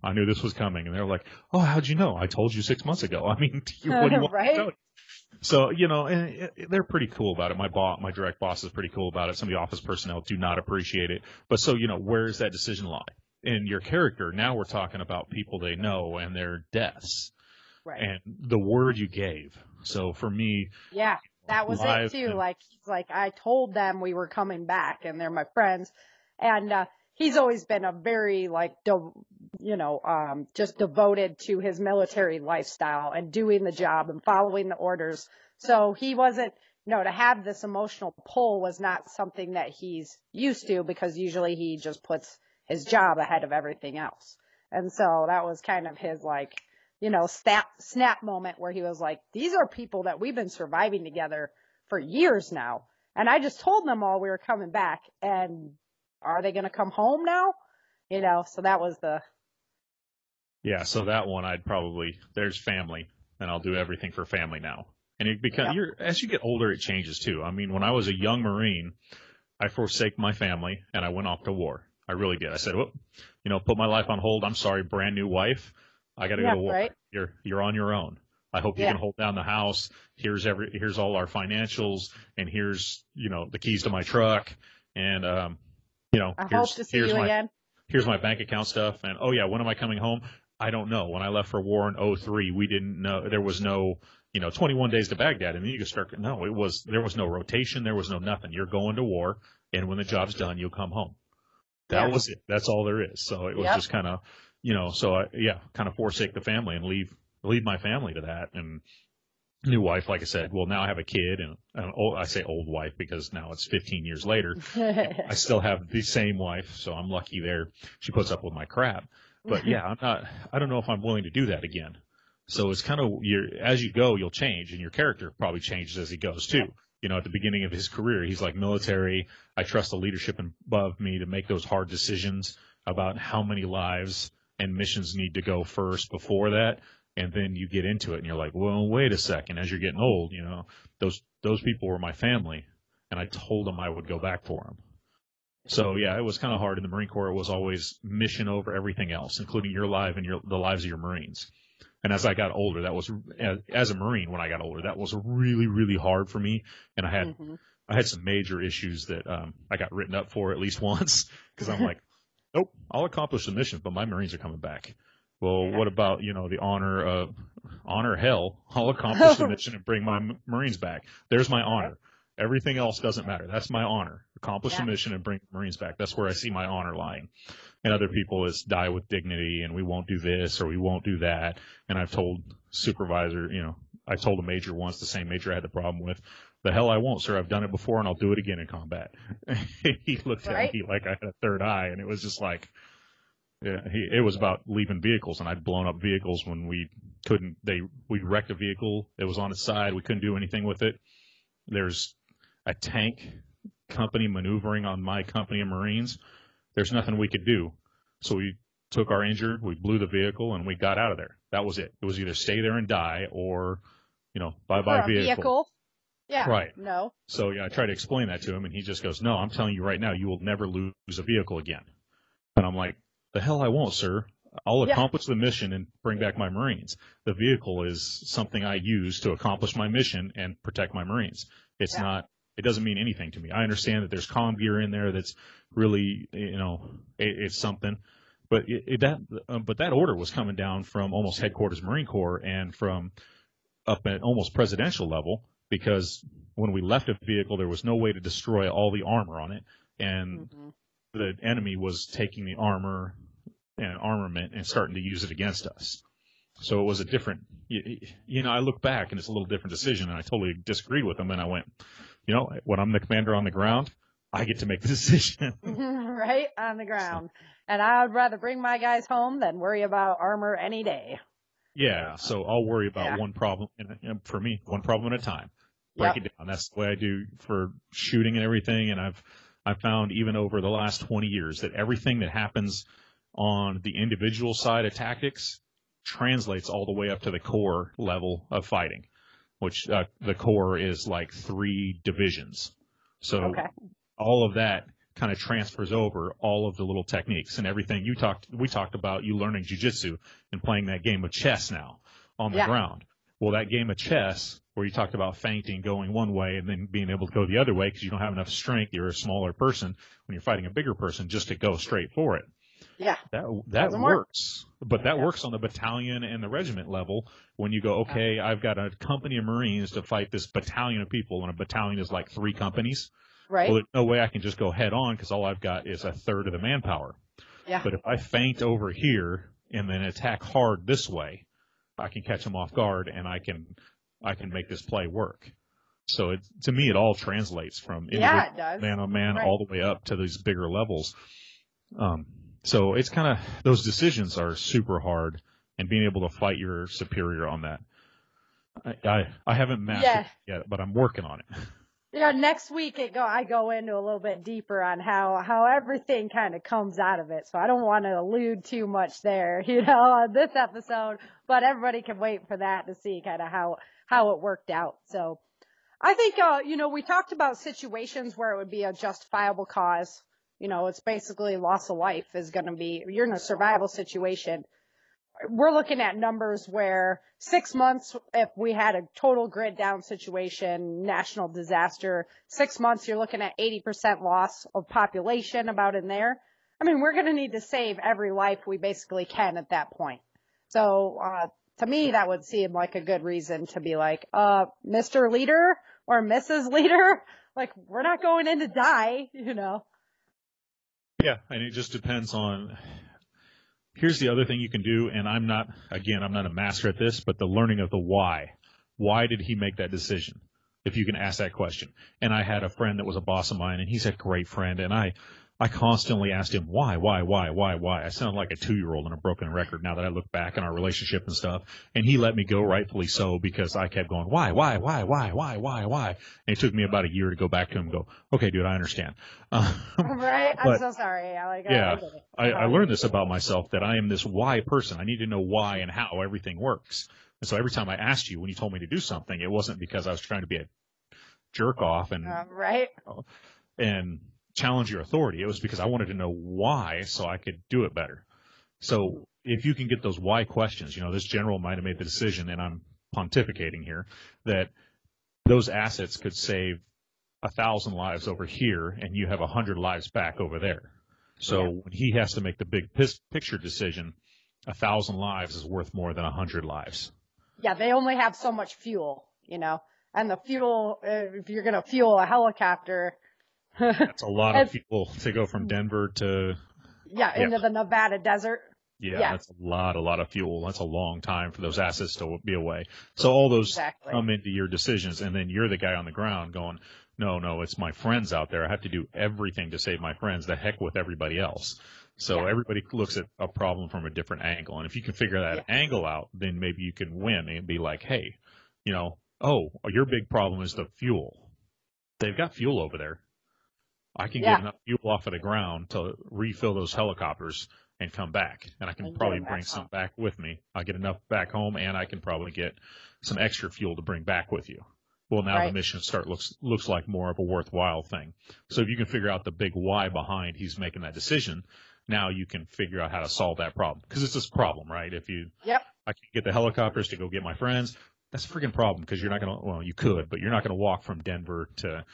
I knew this was coming. And they're like, oh, how'd you know? I told you 6 months ago. I mean, what do you want me to tell you? So, and they're pretty cool about it. My direct boss is pretty cool about it. Some of the office personnel do not appreciate it. But so, where does that decision lie? In your character, now we're talking about people they know and their deaths. Right. And the word you gave. So for me. Yeah, that was it too. I told them we were coming back and they're my friends. And, he's always been a very just devoted to his military lifestyle and doing the job and following the orders. So he wasn't, to have this emotional pull was not something that he's used to because usually he just puts his job ahead of everything else. And so that was kind of his snap moment where he was like, these are people that we've been surviving together for years now. And I just told them all we were coming back, and are they going to come home now? So that was Yeah, so that one there's family, and I'll do everything for family now. And it becomes, as you get older, it changes too. I mean, when I was a young Marine, I forsake my family and I went off to war. I really did. I said, put my life on hold. I'm sorry, brand new wife. I got to go to war. Right. You're on your own. I hope you can hold down the house. Here's all our financials, and here's, the keys to my truck. And, I hope to see you again. Here's my bank account stuff. And, when am I coming home? I don't know. When I left for war in 2003, we didn't know. There was no, 21 days to Baghdad. And then you could start. No, there was no rotation. There was no nothing. You're going to war. And when the job's done, you'll come home. That was it. That's all there is. So it was just kind of, so I, kind of forsake the family and leave my family to that. And new wife, like I said, well, now I have a kid, and I say old wife because now it's 15 years later. I still have the same wife, so I'm lucky there. She puts up with my crap. But yeah, I don't know if I'm willing to do that again. So it's kind of, as you go, you'll change, and your character probably changes as he goes too. You know, at the beginning of his career, he's like military. I trust the leadership above me to make those hard decisions about how many lives and missions need to go first before that. And then you get into it and you're like, well, wait a second. As you're getting old, you know, those people were my family, and I told them I would go back for them. So yeah, it was kind of hard in the Marine Corps. It was always mission over everything else, including your life and the lives of your Marines. And as I got older, that was, as a Marine, when I got older, that was really, really hard for me. And I had some major issues that I got written up for at least once, because I'm like, nope, I'll accomplish the mission, but my Marines are coming back. Well, what about, you know, the honor hell? I'll accomplish the mission and bring my Marines back. There's my honor. Everything else doesn't matter. That's my honor. Accomplish the mission and bring Marines back. That's where I see my honor lying. And other people is die with dignity, and we won't do this or we won't do that. And I've told supervisor, you know, I told a major once, the same major I had the problem with, the hell I won't, sir. I've done it before and I'll do it again in combat. He looked at me like I had a third eye, and it was just like, yeah, it was about leaving vehicles, and I'd blown up vehicles when we wrecked a vehicle. It was on its side. We couldn't do anything with it. There's a tank company maneuvering on my company of Marines. There's nothing we could do. So we took our injured, we blew the vehicle, and we got out of there. That was it. It was either stay there and die or, you know, bye-bye vehicle. Yeah. Right. No. So yeah, I tried to explain that to him, and he just goes, no, I'm telling you right now, you will never lose a vehicle again. And I'm like, the hell I won't, sir. I'll accomplish the mission and bring back my Marines. The vehicle is something I use to accomplish my mission and protect my Marines. It's not, it doesn't mean anything to me. I understand that there's comm gear in there that's really, you know, it's something. But but that order was coming down from almost headquarters Marine Corps and from up at almost presidential level, because when we left a vehicle, there was no way to destroy all the armor on it. And the enemy was taking the armor and armament and starting to use it against us. So it was a different, you know, I look back and it's a little different decision, and I totally disagreed with him. And I went, you know, when I'm the commander on the ground, I get to make the decision. Right on the ground. And I would rather bring my guys home than worry about armor any day. Yeah. So I'll worry about one problem. And for me, one problem at a time. Break it down. That's the way I do for shooting and everything. And I've found even over the last 20 years that everything that happens on the individual side of tactics translates all the way up to the core level of fighting, which the core is like 3 divisions. So all of that kind of transfers over all of the little techniques and everything we talked about you learning jiu-jitsu and playing that game of chess now on the ground. Well, that game of chess where you talked about feinting, going one way and then being able to go the other way because you don't have enough strength, you're a smaller person when you're fighting a bigger person, just to go straight for it. Yeah. That works. But that works on the battalion and the regiment level when you go, okay, I've got a company of Marines to fight this battalion of people, and a battalion is like 3 companies. Right. Well, there's no way I can just go head on because all I've got is a third of the manpower. Yeah. But if I feint over here and then attack hard this way, I can catch them off guard, and I can make this play work. So to me, it all translates from man on man all the way up to these bigger levels. So it's kind of, those decisions are super hard, and being able to fight your superior on that. I haven't mastered it yet, but I'm working on it. Yeah, next week I go into a little bit deeper on how everything kind of comes out of it. So I don't want to allude too much there, you know, on this episode, but everybody can wait for that to see kind of how it worked out. So I think, you know, we talked about situations where it would be a justifiable cause. You know, it's basically loss of life is going to be, you're in a survival situation. We're looking at numbers where 6 months, if we had a total grid down situation, national disaster, 6 months, you're looking at 80% loss of population about in there. I mean, we're going to need to save every life we basically can at that point. So, to me, that would seem like a good reason to be like, Mr. Leader or Mrs. Leader, like, we're not going in to die, you know. Yeah, and it just depends on, here's the other thing you can do, and I'm not a master at this, but the learning of the why. Why did he make that decision? If you can ask that question. And I had a friend that was a boss of mine, and he's a great friend, and I I constantly asked him, why? I sound like a 2-year-old on a broken record now that I look back on our relationship and stuff. And he let me go, rightfully so, because I kept going, why? And it took me about a year to go back to him and go, okay, dude, I understand. Right? I'm so sorry. I learned this about myself, that I am this why person. I need to know why and how everything works. And so every time I asked you when you told me to do something, it wasn't because I was trying to be a jerk off and and challenge your authority. It was because I wanted to know why so I could do it better. So if you can get those why questions, this general might have made the decision, and I'm pontificating here, that those assets could save 1,000 lives over here and you have 100 lives back over there. So when he has to make the big picture decision, 1,000 lives is worth more than 100 lives. Yeah, they only have so much fuel, and the fuel, if you're going to fuel a helicopter, that's a lot of fuel to go from Denver to into the Nevada desert. Yeah, that's a lot of fuel. That's a long time for those assets to be away. So all those come into your decisions, and then you're the guy on the ground going, no, it's my friends out there. I have to do everything to save my friends. The heck with everybody else. So everybody looks at a problem from a different angle. And if you can figure that angle out, then maybe you can win and be like, hey, your big problem is the fuel. They've got fuel over there. I can get enough fuel off of the ground to refill those helicopters and come back. And I can probably bring some back with me. I'll get enough back home, and I can probably get some extra fuel to bring back with you. Well, now the mission looks like more of a worthwhile thing. So if you can figure out the big why behind he's making that decision, now you can figure out how to solve that problem. Because it's this problem, right? If I can get the helicopters to go get my friends, that's a freaking problem, because you're not going to, well, you could, but you're not going to walk from Denver to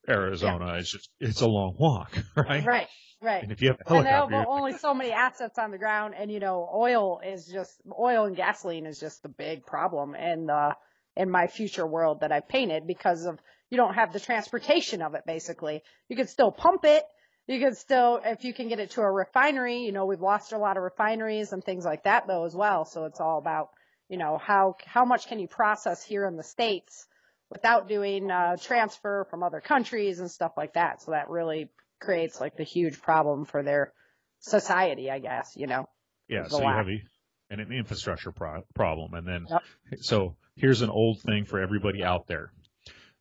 Arizona. It's a long walk, right? Right. And if you have a helicopter, and only so many assets on the ground, and oil and gasoline is just the big problem in my future world that I've painted, because of you don't have the transportation of it. Basically, you can still pump it. You can still, if you can get it to a refinery, we've lost a lot of refineries and things like that though as well. So it's all about how much can you process here in the States without doing transfer from other countries and stuff like that. So that really creates like the huge problem for their society, I guess, Yeah, so you have an infrastructure problem. And then, so here's an old thing for everybody out there.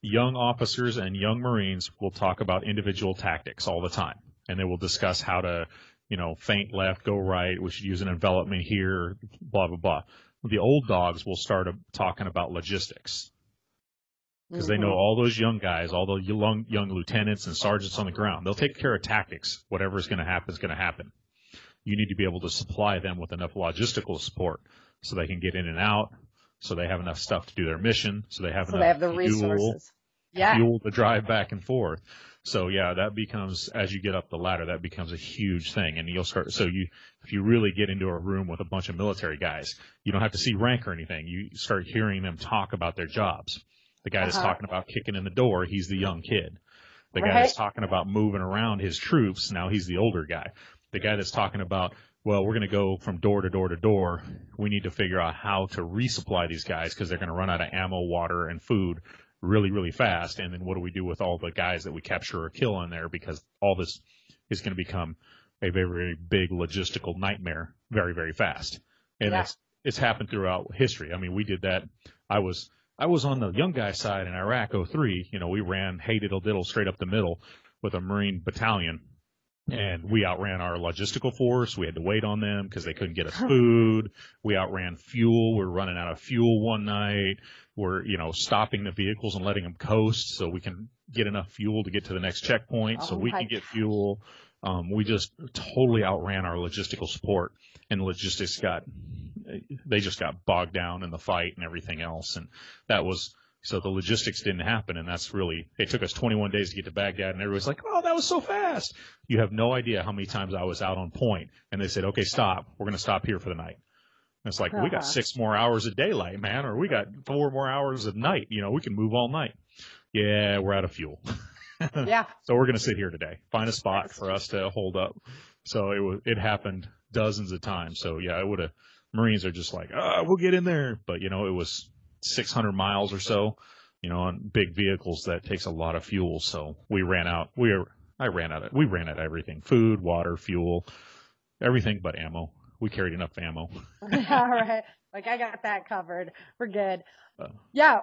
Young officers and young Marines will talk about individual tactics all the time. And they will discuss how to, feint left, go right. We should use an envelopment here, blah, blah, blah. The old dogs will start talking about logistics. Because they know all those young guys, all the young lieutenants and sergeants on the ground, they'll take care of tactics. Whatever's going to happen is going to happen. You need to be able to supply them with enough logistical support so they can get in and out, so they have enough stuff to do their mission, so they have the resources. Fuel to drive back and forth. So that becomes, as you get up the ladder, that becomes a huge thing. And you'll start, if you really get into a room with a bunch of military guys, you don't have to see rank or anything. You start hearing them talk about their jobs. The guy that's talking about kicking in the door, he's the young kid. The guy that's talking about moving around his troops, now he's the older guy. The guy that's talking about, well, we're going to go from door to door to door. We need to figure out how to resupply these guys because they're going to run out of ammo, water, and food really, really fast. And then what do we do with all the guys that we capture or kill in there? Because all this is going to become a very, very big logistical nightmare very, very fast. And it's happened throughout history. I mean, we did that. I was on the young guy side in Iraq 03. We ran hey diddle diddle straight up the middle with a Marine battalion, and we outran our logistical force. We had to wait on them because they couldn't get us food. We outran fuel. We were running out of fuel one night. We're, stopping the vehicles and letting them coast so we can get enough fuel to get to the next checkpoint so we can get fuel. We just totally outran our logistical support, and logistics they just got bogged down in the fight and everything else. And so the logistics didn't happen. And it took us 21 days to get to Baghdad, and everybody's like, oh, that was so fast. You have no idea how many times I was out on point and they said, okay, stop. We're going to stop here for the night. And it's like, we got 6 more hours of daylight, man, or we got 4 more hours of night. We can move all night. Yeah, we're out of fuel. So we're going to sit here today, find a spot for us to hold up. So it happened dozens of times. So Marines are just like, we'll get in there. But, it was 600 miles or so, on big vehicles. That takes a lot of fuel. So we ran out. We ran out of everything: food, water, fuel, everything but ammo. We carried enough ammo. All right. Like, I got that covered. We're good. Uh, Yeah,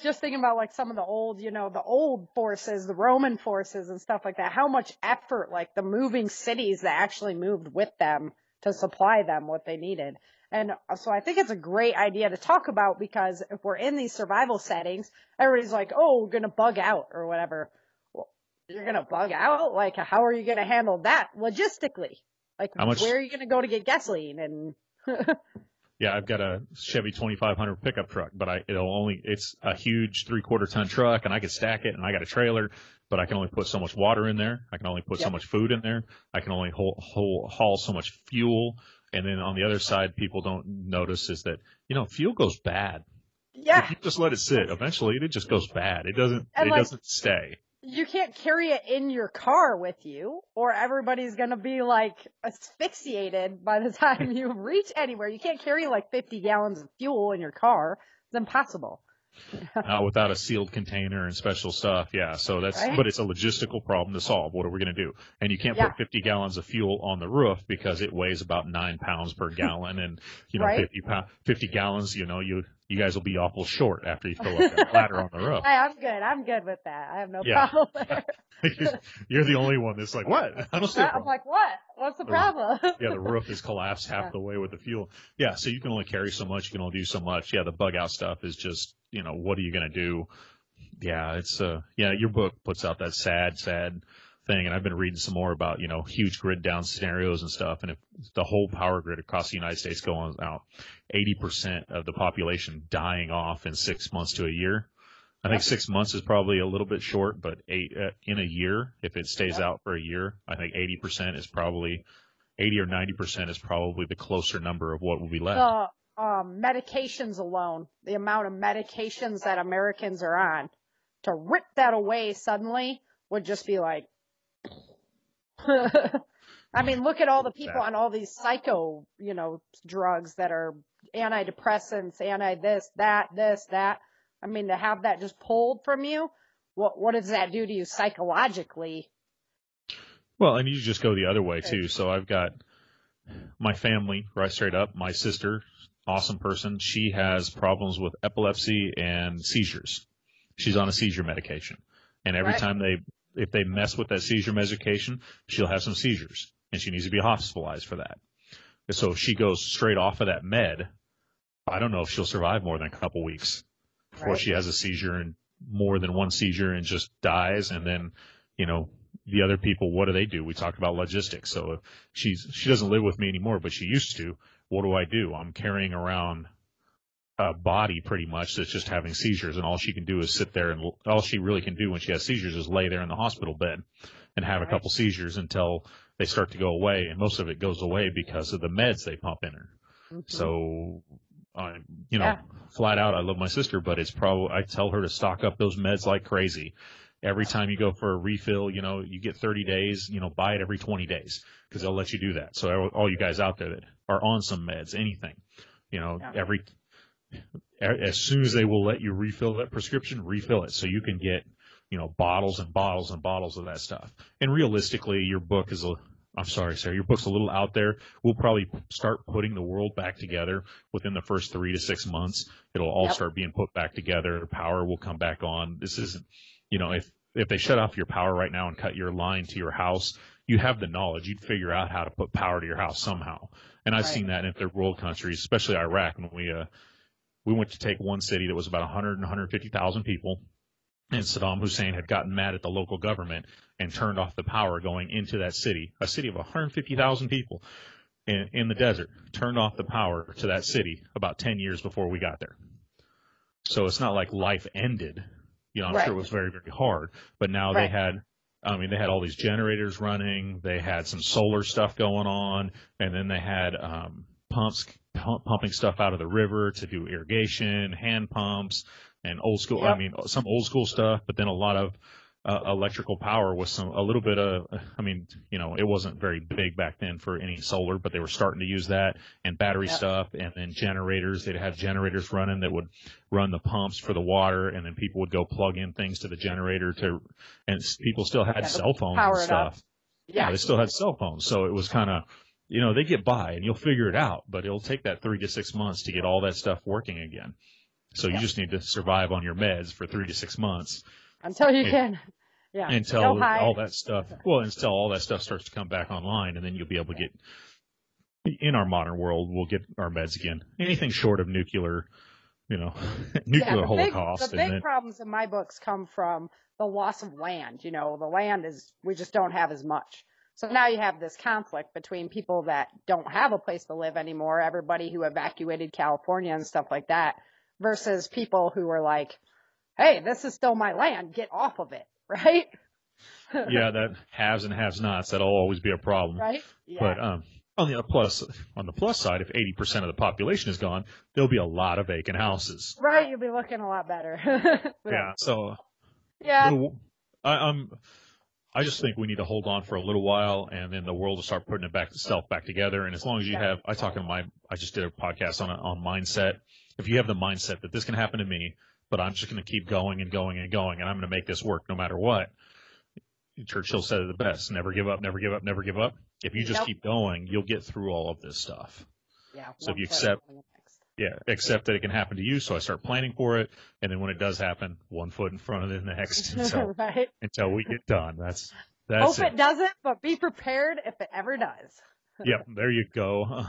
just thinking about like some of the old, the old forces, the Roman forces and stuff like that, how much effort, like the moving cities that actually moved with them to supply them what they needed. And so I think it's a great idea to talk about, because if we're in these survival settings, everybody's like, oh, we're going to bug out or whatever. Well, you're going to bug out? Like, how are you going to handle that logistically? Like, where are you going to go to get gasoline? And yeah, I've got a Chevy 2500 pickup truck, but it's a huge 3/4 ton truck, and I can stack it, and I got a trailer, but I can only put so much water in there. I can only put so much food in there. I can only haul so much fuel. And then on the other side, people don't notice is that, fuel goes bad. Yeah. If you just let it sit, eventually it just goes bad. It doesn't stay. You can't carry it in your car with you, or everybody's going to be like asphyxiated by the time you reach anywhere. You can't carry like 50 gallons of fuel in your car. It's impossible. Without a sealed container and special stuff. Yeah. So but it's a logistical problem to solve. What are we going to do? And you can't put 50 gallons of fuel on the roof because it weighs about 9 pounds per gallon. And, 50 gallons, you guys will be awful short after you fill up that ladder on the roof. Hey, I'm good with that. I have no problem there. You're the only one that's like, what? I don't see I'm like, what? What's the problem? Yeah, the roof is collapsed half the way with the fuel. Yeah, so you can only carry so much. You can only do so much. Yeah, the bug out stuff is just, what are you going to do? Yeah, it's your book puts out that sad thing, and I've been reading some more about, huge grid down scenarios and stuff, and if the whole power grid across the United States going out, 80% of the population dying off in 6 months to a year. I think 6 months is probably a little bit short, but in a year, if it stays out for a year, I think 80% is probably 80 or 90% is probably the closer number of what will be left. Medications alone, the amount of medications that Americans are on, to rip that away suddenly would just be like, I mean, look at all the people on all these psycho, drugs that are antidepressants, this, that. I mean, to have that just pulled from you, what does that do to you psychologically? Well, and you just go the other way too. So I've got my family, right straight up, my sister, awesome person. She has problems with epilepsy and seizures. She's on a seizure medication. And every time if they mess with that seizure medication, she'll have some seizures, and she needs to be hospitalized for that. So if she goes straight off of that med, I don't know if she'll survive more than a couple weeks before she has a seizure and more than one seizure and just dies. And then, the other people, what do? We talked about logistics. So if she doesn't live with me anymore, but she used to. What do? I'm carrying around a body pretty much that's just having seizures, and all she can do is sit there, and all she really can do when she has seizures is lay there in the hospital bed and have a couple seizures until they start to go away. And most of it goes away because of the meds they pump in her. Mm-hmm. So, flat out, I love my sister, but I tell her to stock up those meds like crazy. Every time you go for a refill, you get 30 days, buy it every 20 days because they'll let you do that. So all you guys out there that are on some meds, anything, as soon as they will let you refill that prescription, refill it so you can get, bottles and bottles and bottles of that stuff. And realistically, your book is I'm sorry, Sarah, your book's a little out there. We'll probably start putting the world back together within the first 3 to 6 months. It'll all start being put back together. Power will come back on. This isn't, if they shut off your power right now and cut your line to your house, you have the knowledge. You'd figure out how to put power to your house somehow. And I've seen that in third world countries, especially Iraq, when we went to take one city that was about 100 and 150,000 people. And Saddam Hussein had gotten mad at the local government and turned off the power going into that city, a city of 150,000 people in the desert, turned off the power to that city about 10 years before we got there. So it's not like life ended. I'm sure it was very, very hard, but now they had all these generators running. They had some solar stuff going on, and then they had pumping stuff out of the river to do irrigation, hand pumps, and old school. Some old school stuff, but then a lot of electrical power with a little bit of, I mean, it wasn't very big back then for any solar, but they were starting to use that, and battery stuff, and then generators. They'd have generators running that would run the pumps for the water, and then people would go plug in things to the generator and people still had cell phones and stuff. Yeah, they still had cell phones. So it was kind of, they get by and you'll figure it out, but it'll take that 3 to 6 months to get all that stuff working again. So you just need to survive on your meds for 3 to 6 months. Until you can. Yeah. Until all that stuff starts to come back online, and then you'll be able to get, in our modern world, we'll get our meds again. Anything short of nuclear, nuclear holocaust. The big problems in my books come from the loss of land. The land we just don't have as much. So now you have this conflict between people that don't have a place to live anymore, everybody who evacuated California and stuff like that, versus people who are like, hey, this is still my land, get off of it. Right? Yeah, that haves and haves nots. That'll always be a problem. Right? Yeah. But on the plus side, if 80% of the population is gone, there'll be a lot of vacant houses. Right, you'll be looking a lot better. Yeah. So. Yeah. I just think we need to hold on for a little while, and then the world will start putting itself back together. And as long as you have, I just did a podcast on mindset. If you have the mindset that this can happen to me, but I'm just going to keep going and going and going, and I'm going to make this work no matter what. Churchill said it the best: never give up, never give up, never give up. If you just keep going, you'll get through all of this stuff. Yeah. So if you accept that it can happen to you, so I start planning for it, and then when it does happen, one foot in front of the next until we get done. That's Hope it doesn't, but be prepared if it ever does. Yep, there you go.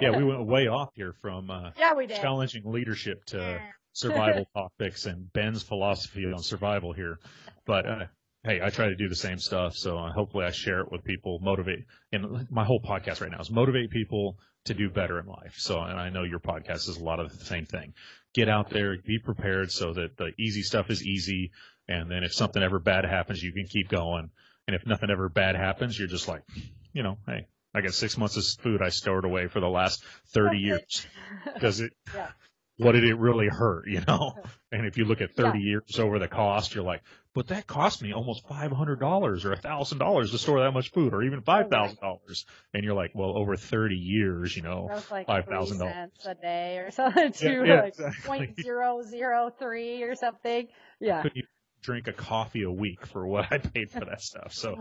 Yeah, we went way off here from we did. Challenging leadership to survival topics and Ben's philosophy on survival here. But hey, I try to do the same stuff, so hopefully I share it with people, motivate. And my whole podcast right now is motivate people to do better in life. So, and I know your podcast is a lot of the same thing. Get out there, be prepared so that the easy stuff is easy, and then if something ever bad happens, you can keep going. And if nothing ever bad happens, you're just like, hey, I got 6 months of food I stored away for the last 30 years. What did it really hurt, And if you look at 30 years over the cost, you're like, but that cost me almost $500 or $1,000 to store that much food, or even $5,000. And you're like, well, over 30 years, that's like $5,000 cents a day or something, exactly. 0.003 or something. Yeah. Couldn't you drink a coffee a week for what I paid for that stuff? So,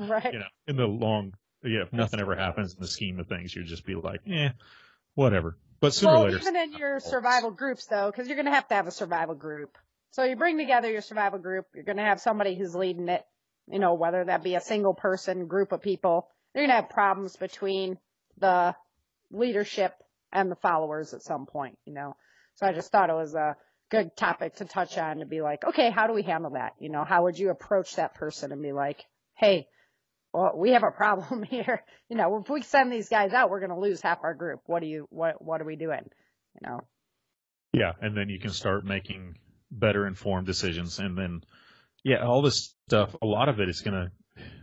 in the long, if nothing ever happens in the scheme of things, you'd just be like, whatever. But sooner or later. Even in your survival groups, though, because you're going to have a survival group. So you bring together your survival group. You're going to have somebody who's leading it, whether that be a single person, group of people. You're going to have problems between the leadership and the followers at some point, So I just thought it was a good topic to touch on, to be like, okay, how do we handle that? How would you approach that person and be like, hey, well, we have a problem here. If we send these guys out, we're going to lose half our group. What are we doing? Yeah. And then you can start making better informed decisions. And then, all this stuff, a lot of it is going to,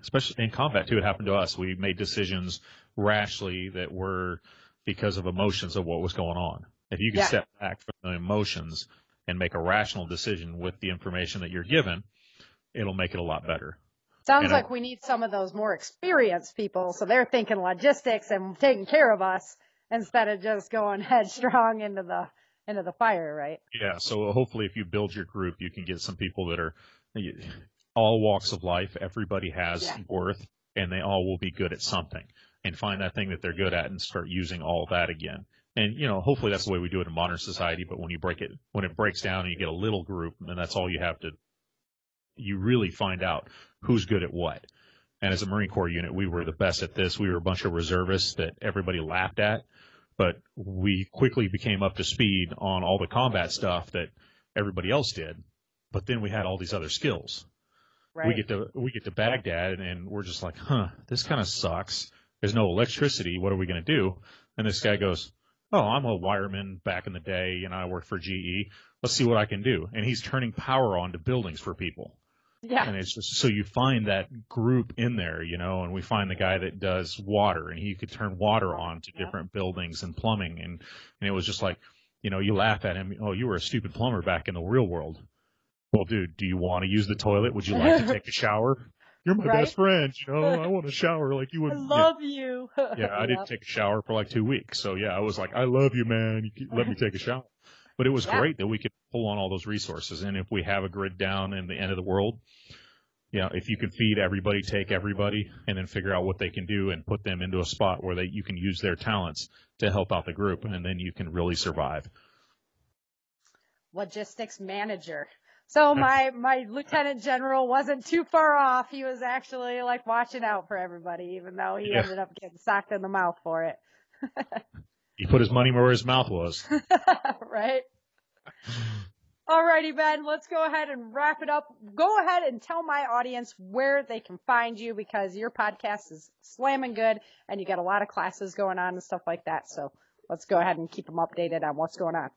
especially in combat too, it happened to us. We made decisions rashly that were because of emotions of what was going on. If you can step back from the emotions and make a rational decision with the information that you're given, it'll make it a lot better. Sounds like we need some of those more experienced people, so they're thinking logistics and taking care of us instead of just going headstrong into the fire, right? Yeah, so hopefully if you build your group, you can get some people that are all walks of life. Everybody has worth, and they all will be good at something. And find that thing that they're good at and start using all that again. And, hopefully that's the way we do it in modern society, but when it breaks down and you get a little group, then that's all you have to, you really find out who's good at what. And as a Marine Corps unit, we were the best at this. We were a bunch of reservists that everybody laughed at, but we quickly became up to speed on all the combat stuff that everybody else did. But then we had all these other skills. Right. We get to Baghdad and we're just like, this kind of sucks. There's no electricity. What are we going to do? And this guy goes, oh, I'm a wireman back in the day, and I worked for GE. Let's see what I can do. And he's turning power on to buildings for people. Yeah. And it's just, so you find that group in there, and we find the guy that does water, and he could turn water on to different buildings and plumbing. And it was just like, you laugh at him. Oh, you were a stupid plumber back in the real world. Well, dude, do you want to use the toilet? Would you like to take a shower? You're my Right? best friend. I want to shower like you would. I love you. Yeah, I didn't take a shower for like 2 weeks. So yeah, I was like, I love you, man. Let me take a shower. But it was great that we could pull on all those resources. And if we have a grid down in the end of the world, if you can feed everybody, take everybody, and then figure out what they can do and put them into a spot where you can use their talents to help out the group, and then you can really survive. Logistics manager. So my lieutenant general wasn't too far off. He was actually like watching out for everybody, even though he ended up getting socked in the mouth for it. He put his money where his mouth was. Right? Alrighty, Ben, let's go ahead and wrap it up. Go ahead and tell my audience where they can find you, because your podcast is slamming good and you got a lot of classes going on and stuff like that. So let's go ahead and keep them updated on what's going on.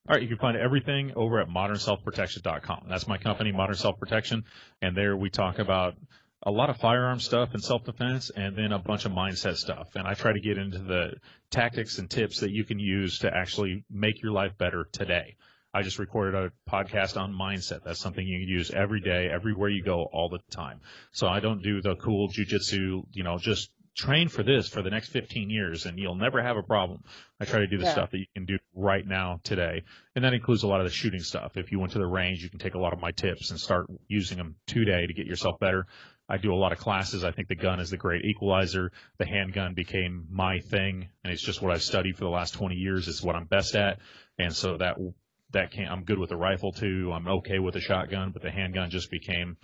All right, you can find everything over at modernselfprotection.com. That's my company, Modern Self Protection, and there we talk about a lot of firearm stuff and self-defense, and then a bunch of mindset stuff. And I try to get into the tactics and tips that you can use to actually make your life better today. I just recorded a podcast on mindset. That's something you can use every day, everywhere you go, all the time. So I don't do the cool jujitsu, just train for this for the next 15 years and you'll never have a problem. I try to do the stuff that you can do right now, today. And that includes a lot of the shooting stuff. If you went to the range, you can take a lot of my tips and start using them today to get yourself better. I do a lot of classes. I think the gun is the great equalizer. The handgun became my thing, and it's just what I've studied for the last 20 years. It's what I'm best at. And so I'm good with the rifle too. I'm okay with the shotgun, but the handgun just became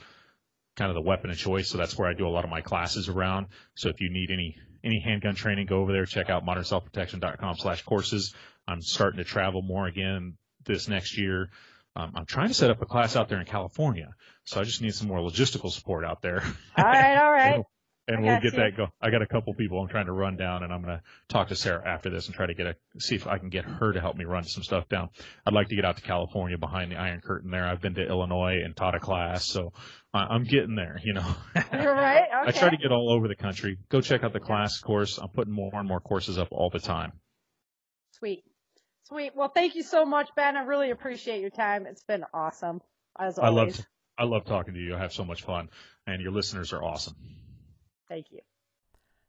kind of the weapon of choice. So that's where I do a lot of my classes around. So if you need any handgun training, go over there, check out modernselfprotection.com/courses. I'm starting to travel more again this next year. I'm trying to set up a class out there in California. So I just need some more logistical support out there. All right. And we'll get that go. I got a couple people I'm trying to run down, and I'm going to talk to Sarah after this and try to see if I can get her to help me run some stuff down. I'd like to get out to California behind the Iron Curtain there. I've been to Illinois and taught a class, so I'm getting there, You're right. Okay. I try to get all over the country. Go check out the class course. I'm putting more and more courses up all the time. Sweet. Well, thank you so much, Ben. I really appreciate your time. It's been awesome, as always. I love talking to you. I have so much fun, and your listeners are awesome. Thank you.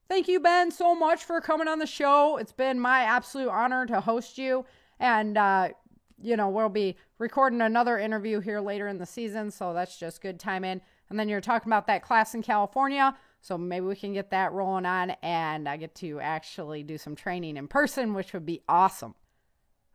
Thank you, Ben, so much for coming on the show. It's been my absolute honor to host you. And, we'll be recording another interview here later in the season, so that's just good timing. And then you're talking about that class in California, so maybe we can get that rolling on, and I get to actually do some training in person, which would be awesome.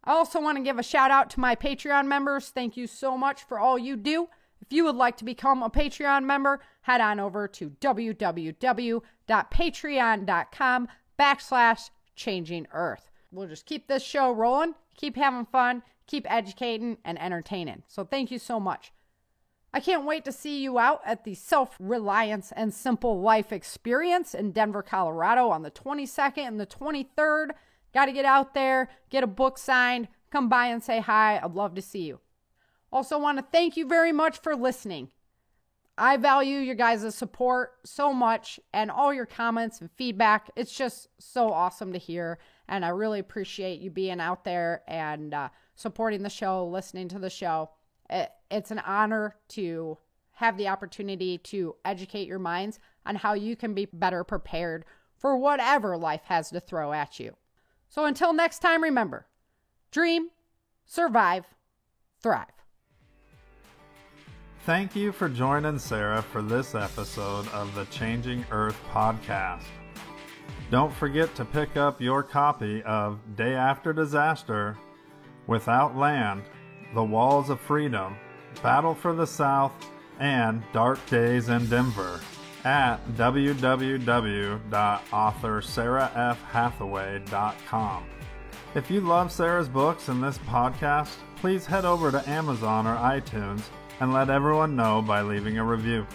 I also want to give a shout out to my Patreon members. Thank you so much for all you do. If you would like to become a Patreon member, head on over to www.patreon.com/ChangingEarth. We'll just keep this show rolling, keep having fun, keep educating and entertaining. So thank you so much. I can't wait to see you out at the Self-Reliance and Simple Life Experience in Denver, Colorado on the 22nd and the 23rd. Got to get out there, get a book signed, come by and say hi. I'd love to see you. Also want to thank you very much for listening. I value your guys' support so much and all your comments and feedback. It's just so awesome to hear. And I really appreciate you being out there and supporting the show, listening to the show. It's an honor to have the opportunity to educate your minds on how you can be better prepared for whatever life has to throw at you. So until next time, remember, dream, survive, thrive. Thank you for joining Sarah for this episode of the Changing Earth podcast. Don't forget to pick up your copy of Day After Disaster, Without Land, The Walls of Freedom, Battle for the South, and Dark Days in Denver at www.authorSarahFhathaway.com. If you love Sarah's books and this podcast, please head over to Amazon or iTunes and let everyone know by leaving a review.